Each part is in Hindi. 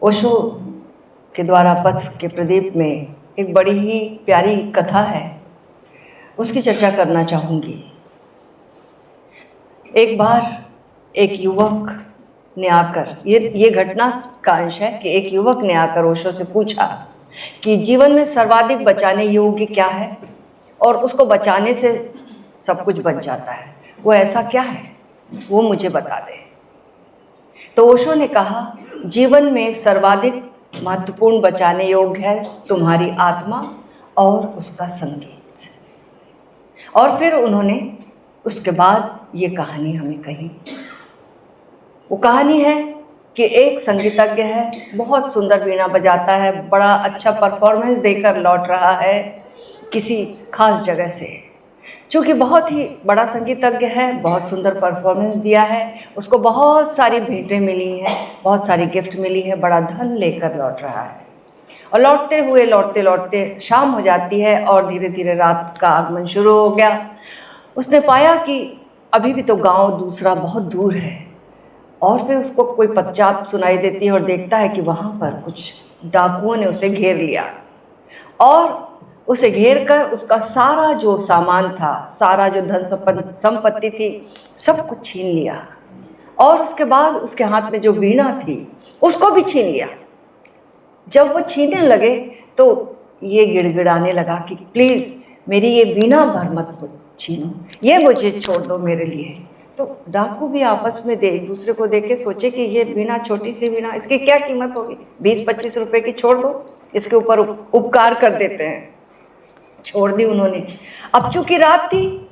ओशो के द्वारा पथ के प्रदीप में एक बड़ी ही प्यारी कथा है, उसकी चर्चा करना चाहूँगी। एक बार एक युवक ने आकर, ये घटना का अंश है कि एक युवक ने आकर ओशो से पूछा कि जीवन में सर्वाधिक बचाने योग्य क्या है और उसको बचाने से सब कुछ बच जाता है, वो ऐसा क्या है, वो मुझे बता दे। तो ओशो ने कहा, जीवन में सर्वाधिक महत्वपूर्ण बचाने योग्य है तुम्हारी आत्मा और उसका संगीत। और फिर उन्होंने उसके बाद ये कहानी हमें कही। वो कहानी है कि एक संगीतज्ञ है, बहुत सुंदर वीणा बजाता है, बड़ा अच्छा परफॉर्मेंस देकर लौट रहा है किसी खास जगह से। चूँकि बहुत ही बड़ा संगीतज्ञ है, बहुत सुंदर परफॉर्मेंस दिया है, उसको बहुत सारी भेंटें मिली हैं, बहुत सारी गिफ्ट मिली है, बड़ा धन लेकर लौट रहा है। और लौटते लौटते शाम हो जाती है और धीरे धीरे रात का आगमन शुरू हो गया। उसने पाया कि अभी भी तो गांव दूसरा बहुत दूर है और फिर उसको कोई पश्चात सुनाई देती है और देखता है कि वहाँ पर कुछ डाकुओं ने उसे घेर लिया और उसे घेर कर उसका सारा जो सामान था, सारा जो धन संपत्ति थी, सब कुछ छीन लिया। और उसके बाद उसके हाथ में जो वीणा थी उसको भी छीन लिया। जब वो छीनने लगे तो ये गिड़गिड़ाने लगा कि प्लीज़ मेरी ये वीणा भर मत छीनो, ये मुझे छोड़ दो मेरे लिए। तो डाकू भी आपस में एक दूसरे को देख के सोचे कि ये वीणा, छोटी सी वीणा, इसकी क्या कीमत होगी, 20-25 रुपए की, छोड़ दो, इसके ऊपर उपकार कर देते हैं। छोड़ दी उन्होंने। अब चूंकि रात थी,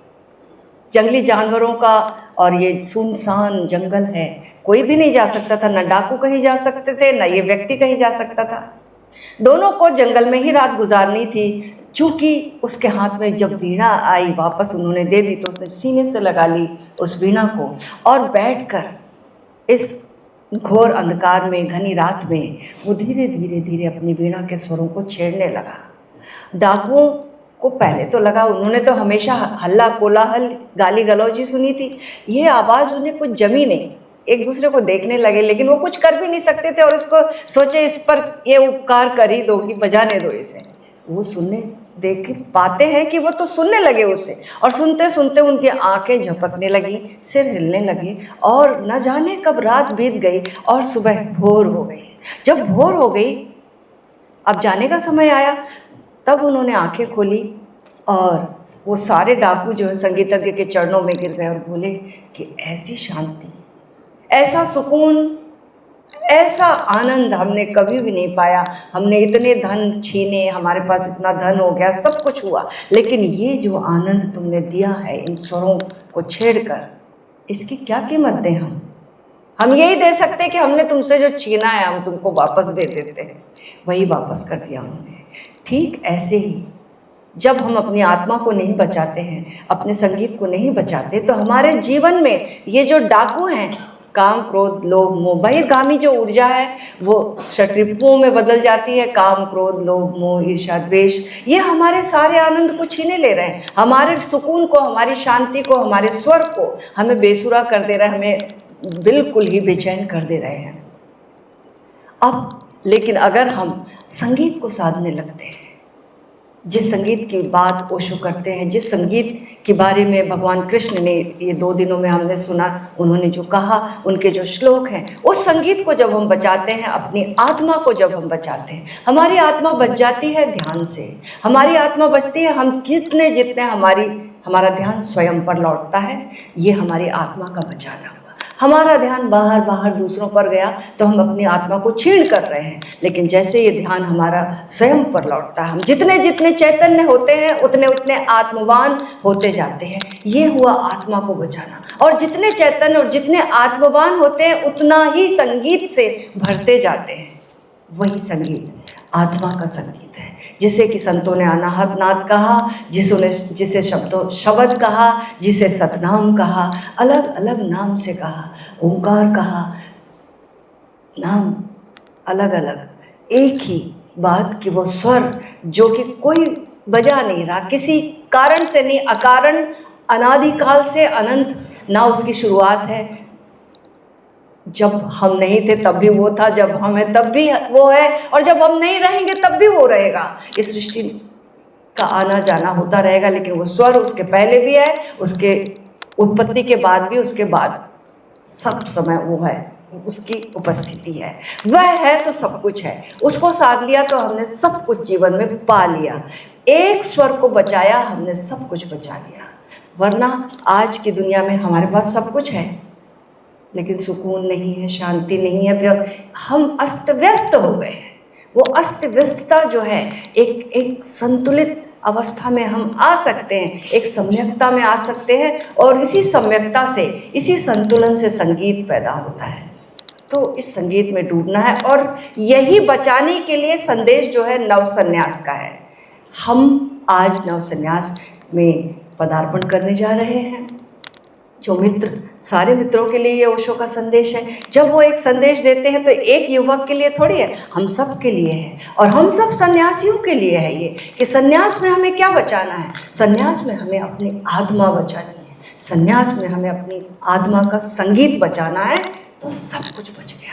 जंगली जानवरों का और ये सुनसान जंगल है, कोई भी नहीं जा सकता था, ना डाकू कहीं जा सकते थे, ना ये व्यक्ति कहीं जा सकता था। दोनों को जंगल में ही रात गुजारनी थी। चूंकि उसके हाथ में जब वीणा आई, वापस उन्होंने दे दी, तो उसने सीने से लगा ली उस वीणा को और बैठकर इस घोर अंधकार में, घनी रात में वो धीरे धीरे धीरे अपनी वीणा के स्वरों को छेड़ने लगा। डाकुओं को पहले तो लगा, उन्होंने तो हमेशा हल्ला कोलाहल, गाली गलौज ही सुनी थी, ये आवाज़ उन्हें कुछ जमी नहीं। एक दूसरे को देखने लगे, लेकिन वो कुछ कर भी नहीं सकते थे और इसको सोचे इस पर ये उपकार कर ही दो कि बजाने दो इसे। वो सुनने देख पाते हैं कि वो तो सुनने लगे उसे, और सुनते सुनते उनकी आंखें झपकने लगी, सिर हिलने लगी और न जाने कब रात बीत गई और सुबह भोर हो गई। जब भोर हो गई, अब जाने का समय आया, तब उन्होंने आंखें खोली और वो सारे डाकू जो है संगीतज्ञ के चरणों में गिर गए और बोले कि ऐसी शांति, ऐसा सुकून, ऐसा आनंद हमने कभी भी नहीं पाया। हमने इतने धन छीने, हमारे पास इतना धन हो गया, सब कुछ हुआ, लेकिन ये जो आनंद तुमने दिया है इन स्वरों को छेड़कर, इसकी क्या कीमत दें हम यही दे सकते कि हमने तुमसे जो छीना है हम तुमको वापस दे देते हैं। वही वापस कर दिया उन्होंने। ठीक ऐसे ही जब हम अपनी आत्मा को नहीं बचाते हैं, अपने संगीत को नहीं बचाते, तो हमारे जीवन में ये जो डाकू हैं, काम क्रोध लोभ मोह, बहिर्गामी जो ऊर्जा है वो षट्रिपुओं में बदल जाती है। काम क्रोध लोभ मोह ईर्ष्या द्वेष, ये हमारे सारे आनंद को छीने ले रहे हैं, हमारे सुकून को, हमारी शांति को, हमारे स्वर को हमें बेसुरा कर दे रहे हैं, हमें बिल्कुल ही बेचैन कर दे रहे हैं। अब लेकिन अगर हम संगीत को साधने लगते हैं, जिस संगीत की बात ओशो करते हैं, जिस संगीत के बारे में भगवान कृष्ण ने ये 2 दिनों में हमने सुना, उन्होंने जो कहा, उनके जो श्लोक हैं, उस संगीत को जब हम बचाते हैं, अपनी आत्मा को जब हम बचाते हैं, हमारी आत्मा बच जाती है ध्यान से। हमारी आत्मा बचती है, हम जितने जितने हमारा ध्यान स्वयं पर लौटता है, ये हमारी आत्मा का बचाना हुआ। हमारा ध्यान बाहर दूसरों पर गया तो हम अपनी आत्मा को छीन कर रहे हैं, लेकिन जैसे ये ध्यान हमारा स्वयं पर लौटता है, हम जितने जितने चैतन्य होते हैं उतने उतने आत्मवान होते जाते हैं। ये हुआ आत्मा को बचाना। और जितने चैतन्य और जितने आत्मवान होते हैं उतना ही संगीत से भरते जाते हैं। वही संगीत आत्मा का संगीत है, जिसे कि संतों ने अनाहत नाद कहा, जिसे शब्द कहा, जिसे सतनाम कहा, अलग अलग नाम से कहा, ओंकार कहा, नाम अलग अलग, एक ही बात कि वो स्वर जो कि कोई बजा नहीं रहा, किसी कारण से नहीं, अकारण, अनादिकाल से अनंत, ना उसकी शुरुआत है जब हम नहीं थे तब भी वो था, जब हम हैं तब भी वो है, और जब हम नहीं रहेंगे तब भी वो रहेगा। इस सृष्टि का आना जाना होता रहेगा, लेकिन वो स्वर उसके पहले भी है, उसके उत्पत्ति के बाद भी, उसके बाद सब समय वो है, उसकी उपस्थिति है। वह है तो सब कुछ है। उसको साध लिया तो हमने सब कुछ जीवन में पा लिया। एक स्वर को बचाया, हमने सब कुछ बचा लिया। वरना आज की दुनिया में हमारे पास सब कुछ है, लेकिन सुकून नहीं है, शांति नहीं है, हम अस्त व्यस्त हो गए हैं। वो अस्त व्यस्तता जो है, एक संतुलित अवस्था में हम आ सकते हैं, एक सम्यकता में आ सकते हैं, और इसी सम्यकता से, इसी संतुलन से संगीत पैदा होता है। तो इस संगीत में डूबना है, और यही बचाने के लिए संदेश जो है नव संन्यास का है। हम आज नव संन्यास में पदार्पण करने जा रहे हैं। जो मित्र, सारे मित्रों के लिए ये ओशो का संदेश है। जब वो एक संदेश देते हैं तो एक युवक के लिए थोड़ी है, हम सब के लिए है, और हम सब सन्यासियों के लिए है ये, कि सन्यास में हमें क्या बचाना है। सन्यास में हमें अपनी आत्मा बचानी है, सन्यास में हमें अपनी आत्मा का संगीत बचाना है, तो सब कुछ बच गया।